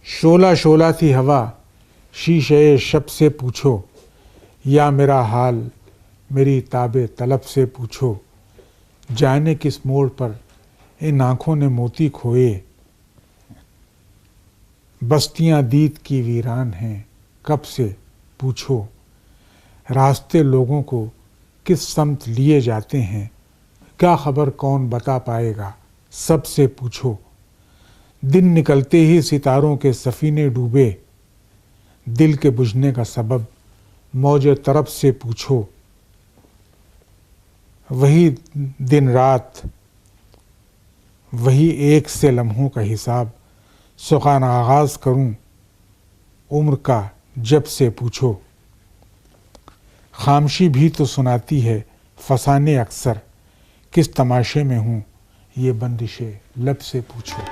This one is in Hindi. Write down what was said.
शोला शोला सी हवा शीशे शब से पूछो, या मेरा हाल मेरी ताबे तलब से पूछो। जाने किस मोड़ पर इन आँखों ने मोती खोए, बस्तियाँ दीद की वीरान हैं कब से पूछो। रास्ते लोगों को किस समत लिए जाते हैं, क्या खबर कौन बता पाएगा सबसे पूछो। दिन निकलते ही सितारों के सफ़ीने डूबे, दिल के बुझने का सबब मौजे तरफ से पूछो। वही दिन रात वही एक से लम्हों का हिसाब, सुखाना आगाज़ करूं उम्र का जब से पूछो। खामशी भी तो सुनाती है फसाने अक्सर, किस तमाशे में हूँ ये बंदिशे लब से पूछो।